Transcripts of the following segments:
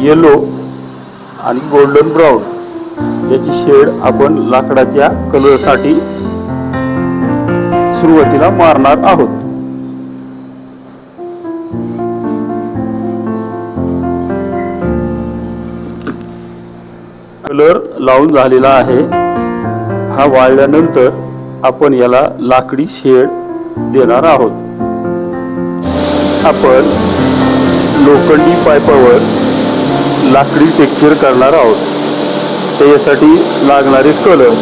Yellow आणि golden brown याची shade आपण लाकडाच्या कलरसाठी सुरुवातीला मारणार आहोत. कलर लावून झालेला आहे. हा वाळल्यानंतर आपण याला लाकडी शेड देणार आहोत. आपण लोखंडी पाईपावर लाकडी टेक्स्चर करणार आहोत. त्याच्यासाठी लागणारे कलर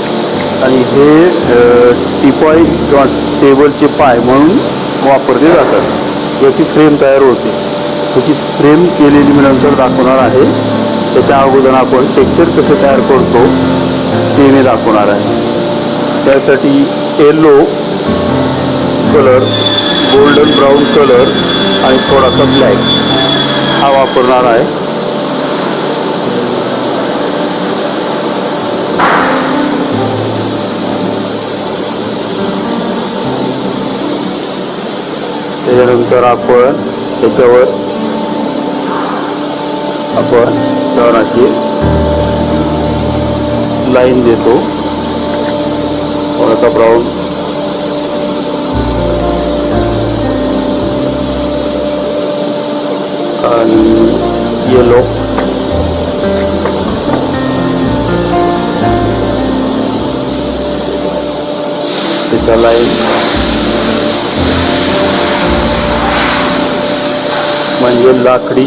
आणि हे टिपॉय किंवा टेबलचे पाय म्हणून वापरले जातात. याची फ्रेम तयार होते. त्याची फ्रेम केलेली मी नंतर दाखवणार आहे. त्याच्या अगोदर आपण टेक्स्चर कसे तयार करतो ते मी दाखवणार आहे. त्यासाठी yellow colour, golden brown colour आणि थोडासा ब्लॅक हा वापरणार आहे. त्याच्यानंतर आपण त्याच्यावर अशी लाईन देतो. थोडासा ब्राऊन आणि येलो त्याच्या लाईन म्हणजे लाकडी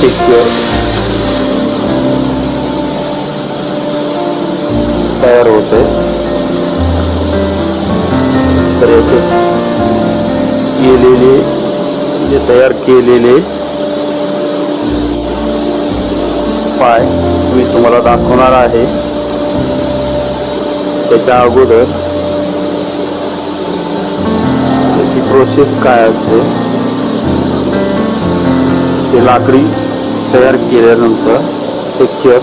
टेक्स्चर तयार होते. तर याचे तयार केलेले पाय मी तुम्हाला दाखवणार आहे. त्याच्या अगोदर त्याची प्रोसेस काय असते ते लाकडी तयार केल्यानंतर टेक्स्चर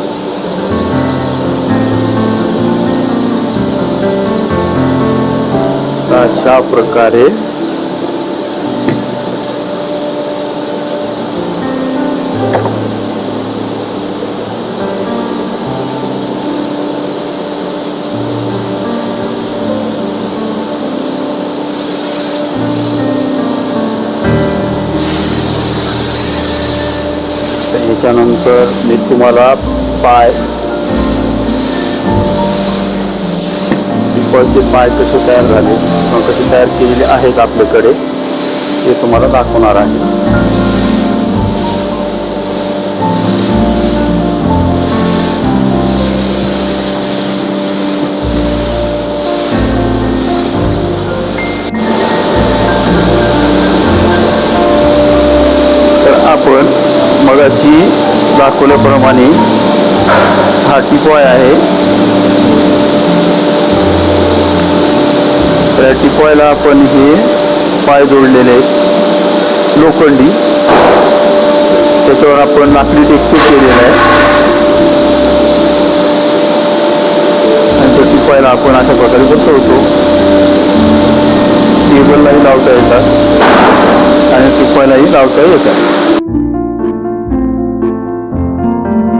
अशा प्रकारे याच्यानंतर मी तुम्हाला पाय कसे तयार झाले किंवा कसे तयार केलेले आहेत आपल्याकडे ते तुम्हाला दाखवणार आहे. तर आपण मगाशी दाखवल्याप्रमाणे हा टिपॉय आहे. त्या टिपॉयला आपण हे पाय जोडलेले आहेत लोखंडी. त्याच्यावर आपण लाकडी टेक्स्चर केलेलं आहे आणि त्या टिपॉयला आपण अशा प्रकारे बसवतो. टेबललाही लावता येतात आणि टिपॉयलाही लावता येतात.